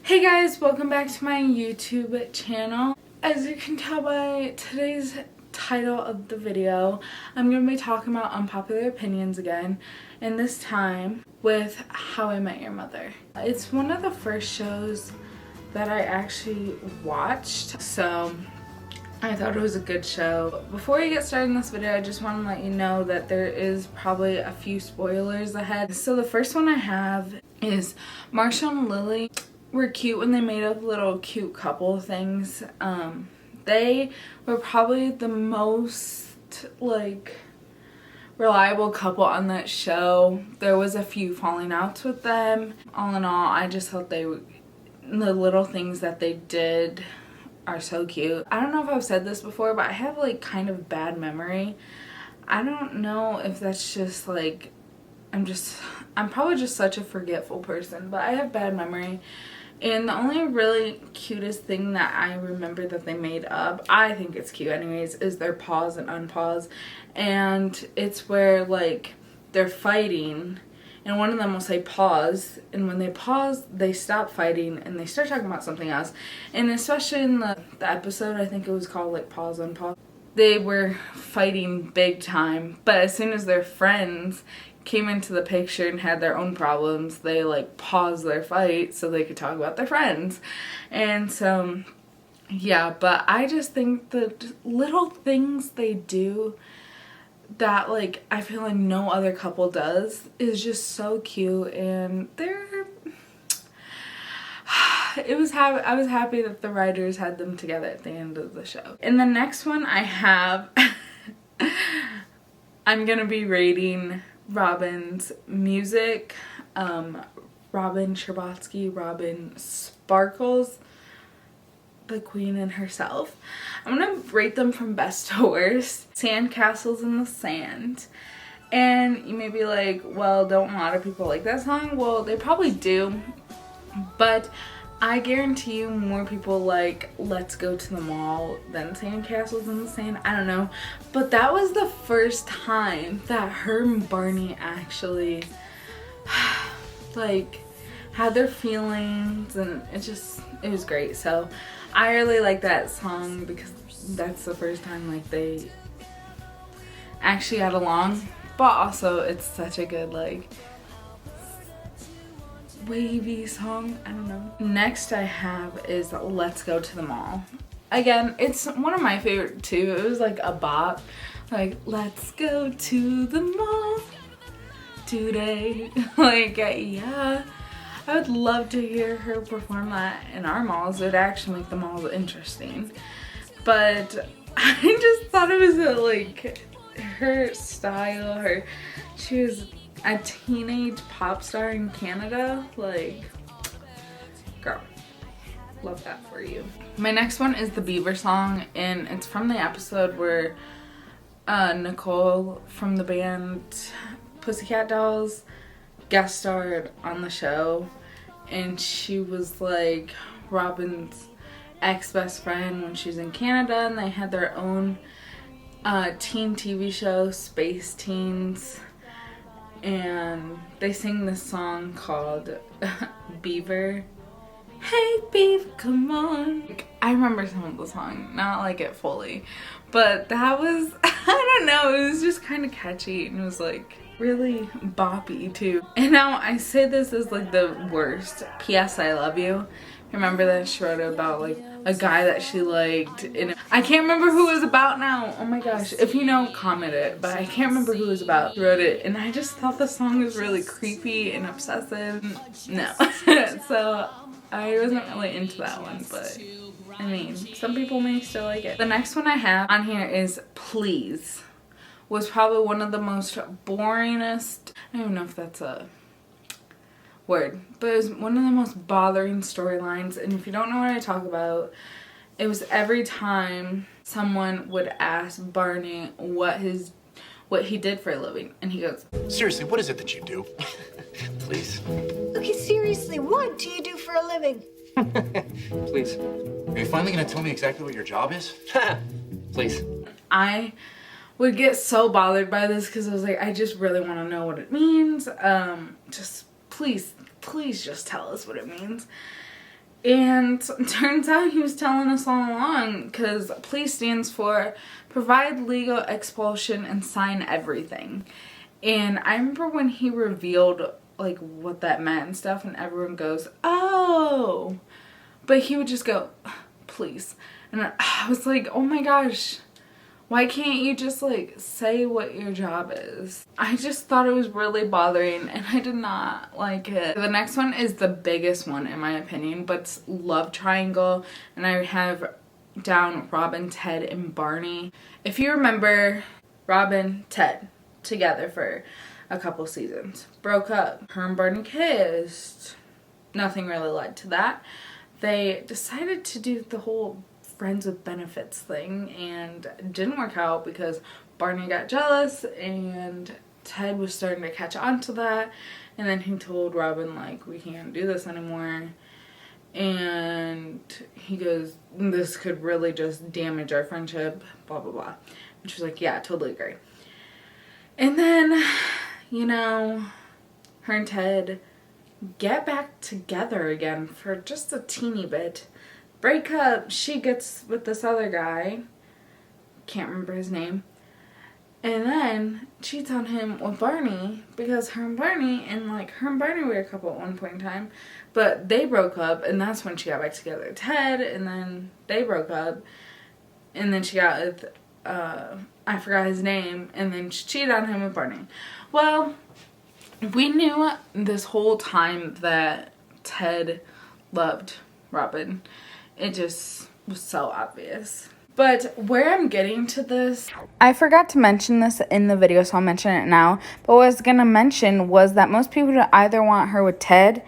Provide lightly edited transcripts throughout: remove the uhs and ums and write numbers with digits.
Hey guys, welcome back to my YouTube channel. As you can tell by today's title of the video, I'm going to be talking about unpopular opinions again, and this time with How I Met Your Mother. It's one of the first shows that I actually watched, so I thought it was a good show. Before we get started in this video, I just want to let you know that there is probably a few spoilers ahead. So the first one I have is Marshawn and Lily were cute when they made up little cute couple things. They were probably the most reliable couple on that show. There was a few falling outs with them. All in all, I just thought the little things that they did are so cute. I don't know if I've said this before, but I have kind of bad memory. I don't know if that's just I'm probably just such a forgetful person, but I have bad memory. And the only really cutest thing that I remember that they made up, I think it's cute anyways, is their pause and unpause. And it's where they're fighting and one of them will say pause, and when they pause they stop fighting and they start talking about something else. And especially in the episode, I think it was called pause unpause, they were fighting big time, but as soon as their friends came into the picture and had their own problems, they paused their fight so they could talk about their friends. And so yeah, but I just think the little things they do that I feel like no other couple does is just so cute. And I was happy that the writers had them together at the end of the show. And the next one I have I'm gonna be rating Robin's music. Robin Scherbatsky, Robin Sparkles, the queen in herself. I'm gonna rate them from best to worst. Sandcastles in the Sand. And you may be like, well, don't a lot of people like that song? Well, they probably do, but I guarantee you more people like Let's Go to the Mall than Sandcastles in the Sand. I don't know, but that was the first time that her and Barney actually had their feelings, and it was great. So I really like that song because that's the first time they actually got along, but also it's such a good wavy song. I don't know. Next I have is Let's Go to the Mall. Again, it's one of my favorite too. It was a bop. Let's go to the mall today. Yeah. I would love to hear her perform that in our malls. It would actually make the malls interesting. But I just thought it was her style, she was a teenage pop star in Canada. Girl, love that for you. My next one is the Beaver song, and it's from the episode where Nicole from the band Pussycat Dolls guest starred on the show, and she was Robin's ex-best friend when she was in Canada, and they had their own teen TV show, Space Teens. And they sing this song called Beaver. Hey Beaver, come on. I remember some of the song, not it fully, but that was, I don't know, it was just kind of catchy, and it was really boppy too. And now I say this as the worst. P.S. I love you. Remember that she wrote about a guy that she liked, and I can't remember who it was about now. Oh my gosh, if you know, comment it, but I can't remember who it was about. She wrote it, and I just thought the song was really creepy and obsessive. No. So I wasn't really into that one, but I mean, some people may still like it. The next one I have on here is Please. Was probably one of the most boringest, I don't even know if that's a word, but it was one of the most bothering storylines. And if you don't know what I talk about, it was every time someone would ask Barney what he did for a living, and he goes, seriously, what is it that you do? Please. Okay, seriously, what do you do for a living? Please. Are you finally gonna tell me exactly what your job is? Please. I would get so bothered by this because I was I just really want to know what it means. Just please just tell us what it means. And turns out he was telling us all along, because PLEASE stands for provide legal expulsion and sign everything. And I remember when he revealed like what that meant and stuff, and everyone goes, oh, but he would just go, please. And I was like, oh my gosh, why can't you just like say what your job is? I just thought it was really bothering, and I did not like it. The next one is the biggest one in my opinion, but it's love triangle, and I have down Robin, Ted, and Barney. If you remember, Robin, Ted together for a couple seasons, broke up, her and Barney kissed, nothing really led to that. They decided to do the whole friends with benefits thing, and it didn't work out because Barney got jealous and Ted was starting to catch on to that, and then he told Robin like, we can't do this anymore, and he goes, this could really just damage our friendship, blah blah blah. And she was like, yeah, totally agree. And then, you know, her and Ted get back together again for just a teeny bit. Break up, she gets with this other guy, can't remember his name, and then cheats on him with Barney, because her and Barney were a couple at one point in time, but they broke up, and that's when she got back together with Ted, and then they broke up, and then she got with, I forgot his name, and then she cheated on him with Barney. Well, we knew this whole time that Ted loved Robin. It just was so obvious. But where I'm getting to this, I forgot to mention this in the video, so I'll mention it now. But what I was going to mention was that most people would either want her with Ted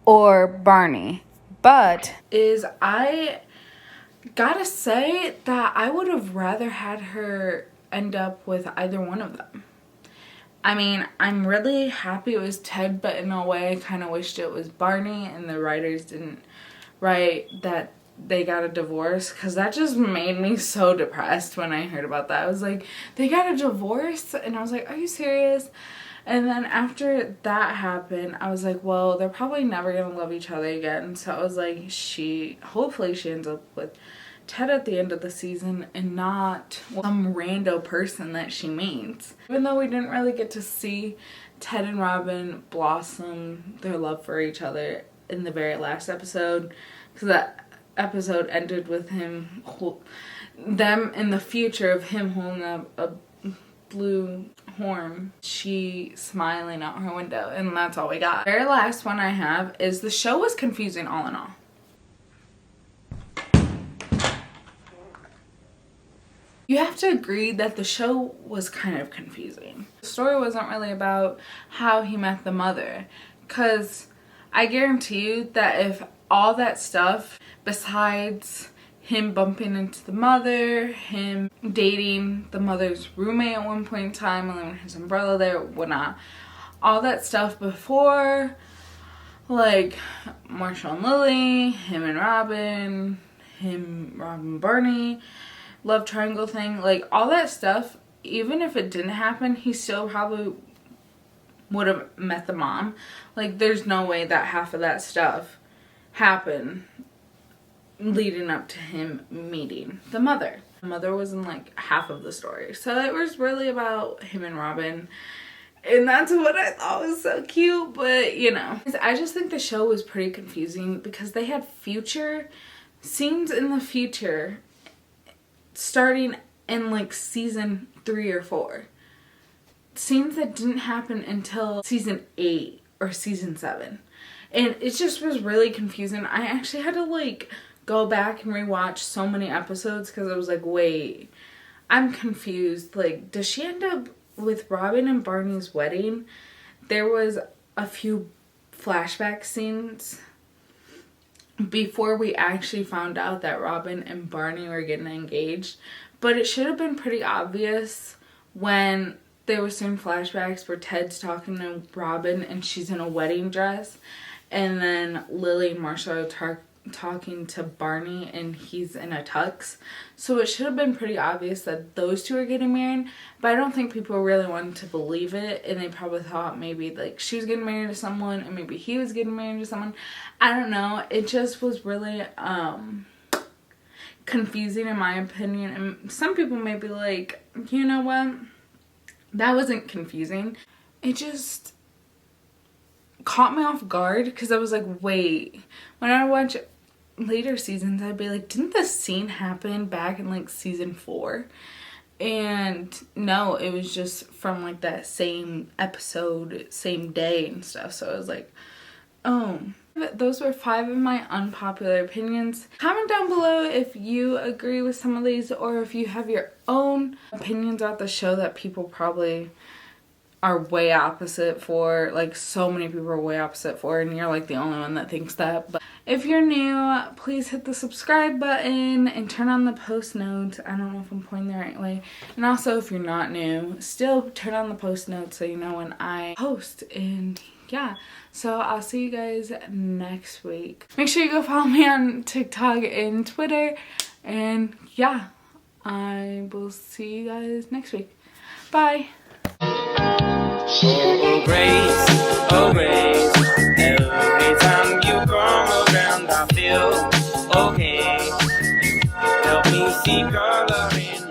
or Barney. But I gotta say that I would have rather had her end up with either one of them. I mean, I'm really happy it was Ted, but in a way I kind of wished it was Barney and the writers didn't write that they got a divorce, because that just made me so depressed when I heard about that. I was like, they got a divorce? And I was like, are you serious? And then after that happened, I was like, well, they're probably never gonna love each other again. So I was like, hopefully she ends up with Ted at the end of the season and not some rando person that she meets. Even though we didn't really get to see Ted and Robin blossom their love for each other in the very last episode, because that episode ended with them in the future of him holding up a blue horn, she smiling out her window, and that's all we got. The very last one I have is the show was confusing all in all. You have to agree that the show was kind of confusing. The story wasn't really about how he met the mother, because I guarantee you that if all that stuff, besides him bumping into the mother, him dating the mother's roommate at one point in time and leaving his umbrella there, whatnot, all that stuff before, like Marshawn, Lily, him and Robin, Robin, Barney, love triangle thing, like all that stuff, even if it didn't happen, he still probably would have met the mom. Like, there's no way that half of that stuff happened leading up to him meeting the mother. The mother was in like half of the story. So it was really about him and Robin. And that's what I thought was so cute. But, you know, I just think the show was pretty confusing because they had future scenes in the future starting in like season 3 or 4. Scenes that didn't happen until season 8 or season 7. And it just was really confusing. I actually had to like go back and rewatch so many episodes because I was like, wait, I'm confused. Like, does she end up with Robin and Barney's wedding? There was a few flashback scenes before we actually found out that Robin and Barney were getting engaged. But it should have been pretty obvious when there were some flashbacks where Ted's talking to Robin and she's in a wedding dress. And then Lily and Marshall are talking to Barney and he's in a tux. So it should have been pretty obvious that those two are getting married. But I don't think people really wanted to believe it. And they probably thought maybe like she was getting married to someone and maybe he was getting married to someone. I don't know. It just was really confusing in my opinion. And some people may be like, you know what? That wasn't confusing. It just caught me off guard because I was like, wait. When I watch later seasons, I'd be like, didn't this scene happen back in like season 4? And no, it was just from like that same episode, same day and stuff. So I was like, oh. Those were 5 of my unpopular opinions. Comment down below if you agree with some of these or if you have your own opinions about the show that people probably are way opposite for. Like so many people are way opposite for, and you're like the only one that thinks that. But if you're new, please hit the subscribe button and turn on the post notes. I don't know if I'm pointing the right way. And also if you're not new, still turn on the post notes so you know when I post. And yeah, so I'll see you guys next week. Make sure you go follow me on TikTok and Twitter. And yeah, I will see you guys next week. Bye. Oh, grace, every time you come around I feel okay. You help me see color in